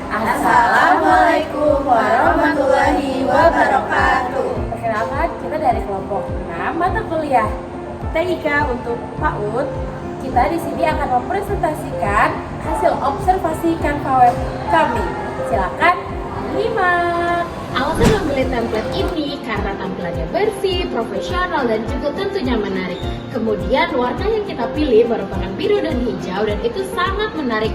Assalamualaikum warahmatullahi wabarakatuh. Perkenalkan, kita dari kelompok 6 mata kuliah TIK untuk PAUD. Kita di sini akan mempresentasikan hasil observasi Canva web kami. Silakan simak. Alasan memilih template ini karena tampilannya bersih, profesional, dan juga tentunya menarik. Kemudian warna yang kita pilih merupakan biru dan hijau, dan itu sangat menarik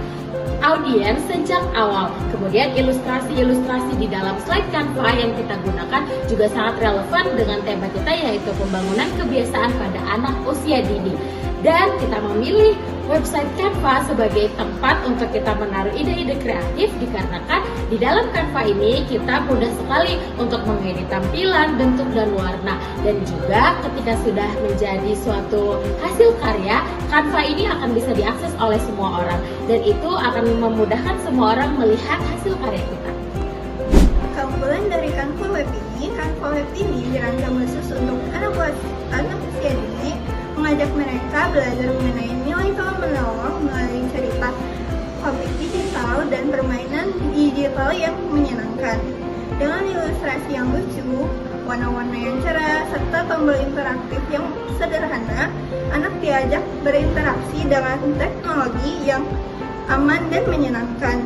audiens sejak awal. Kemudian ilustrasi-ilustrasi di dalam slide Canva yang kita gunakan juga sangat relevan dengan tema kita, yaitu pembangunan kebiasaan pada anak usia dini. Dan kita memilih website Canva sebagai tempat untuk kita menaruh ide-ide kreatif, dikarenakan di dalam Canva ini kita mudah sekali untuk mengedit tampilan, bentuk, dan warna. Dan juga ketika sudah menjadi suatu hasil karya, Canva ini akan bisa diakses oleh semua orang, dan itu akan memudahkan semua orang melihat hasil karya kita. Keunggulan dari Canva web ini dirancang khusus untuk anak usia dini, mengajak mereka belajar mengenai nilai tolong menolong melalui cerita, komik digital, dan permainan digital yang menyenangkan. Dengan ilustrasi yang lucu, warna-warna yang cerah, serta tombol interaktif yang sederhana, anak diajak berinteraksi dengan teknologi yang aman dan menyenangkan.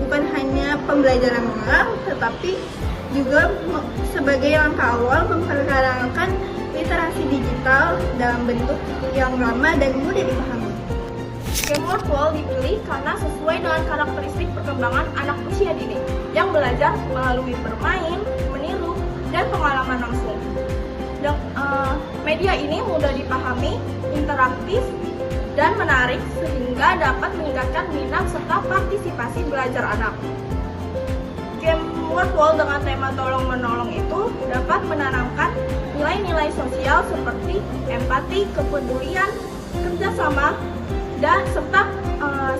Bukan hanya pembelajaran mengulang, tetapi juga sebagai langkah awal memperkenalkan literasi digital dalam bentuk yang ramah dan mudah dipahami. Game Word Wall dipilih karena sesuai dengan karakteristik perkembangan anak usia dini yang belajar melalui bermain, meniru, dan pengalaman langsung. Media ini mudah dipahami, interaktif, dan menarik sehingga dapat meningkatkan minat serta partisipasi belajar anak. Game Word Wall dengan tema tolong-menolong itu dapat menanamkan nilai-nilai sosial seperti empati, kepedulian, kerjasama, dan serta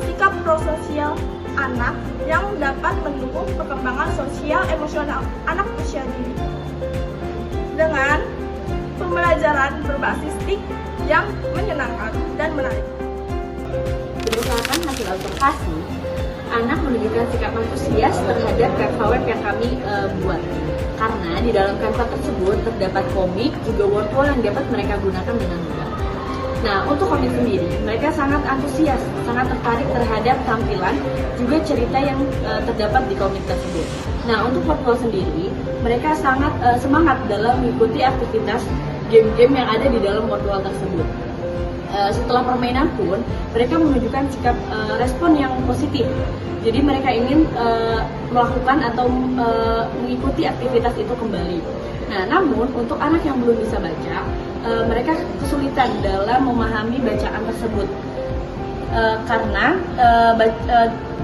sikap prososial anak yang dapat mendukung perkembangan sosial emosional anak usia dini. Dengan pembelajaran berbasis TIK yang menyenangkan dan menarik. Berdasarkan hasil observasi, anak menunjukkan sikap antusias terhadap Canva web yang kami buat. Karena di dalam Canva tersebut terdapat komik, juga word wall yang dapat mereka gunakan dengan mudah. Nah, untuk komik sendiri, mereka sangat antusias, sangat tertarik terhadap tampilan, juga cerita yang terdapat di komik tersebut. Nah, untuk word wall sendiri, mereka sangat semangat dalam mengikuti aktivitas game-game yang ada di dalam word wall tersebut. Setelah permainan pun, mereka menunjukkan sikap respon yang positif. Jadi mereka ingin melakukan atau mengikuti aktivitas itu kembali. Nah, namun untuk anak yang belum bisa baca, mereka kesulitan dalam memahami bacaan tersebut. Karena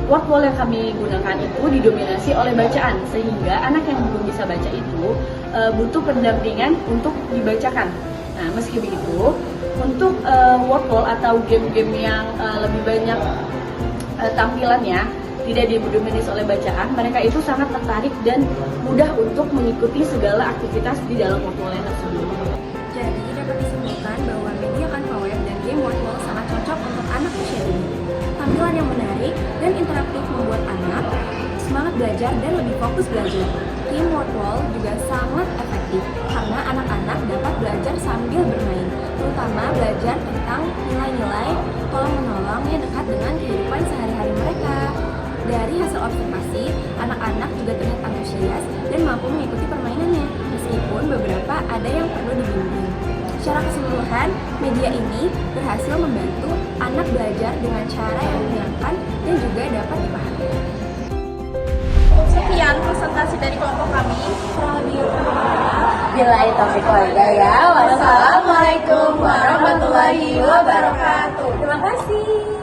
word wall yang kami gunakan itu didominasi oleh bacaan, sehingga anak yang belum bisa baca itu butuh pendampingan untuk dibacakan. Nah, meski begitu, untuk word wall atau game-game yang lebih banyak tampilannya tidak didominasi oleh bacaan, mereka itu sangat tertarik dan mudah untuk mengikuti segala aktivitas di dalam word wall tersebut. Jadi dapat disimpulkan bahwa media Canva web dan game word wall sangat cocok untuk anak usia dini. Tampilan yang menarik dan interaktif membuat anak semangat belajar dan lebih fokus belajar. Game word wall juga sangat efektif karena anak-anak dapat belajar sambil bermain, terutama belajar tentang nilai-nilai tolong-menolong yang dekat dengan kehidupan sehari-hari mereka. Dari hasil observasi, anak-anak juga terlihat antusias dan mampu mengikuti permainannya, meskipun beberapa ada yang perlu dibimbing. Secara keseluruhan, media ini berhasil membantu anak belajar dengan cara yang menyenangkan dan juga dapat dipahami. Sekian presentasi dari kelompok kami. Bila taufik walhidayah, wassalamualaikum warahmatullahi wabarakatuh. Terima kasih.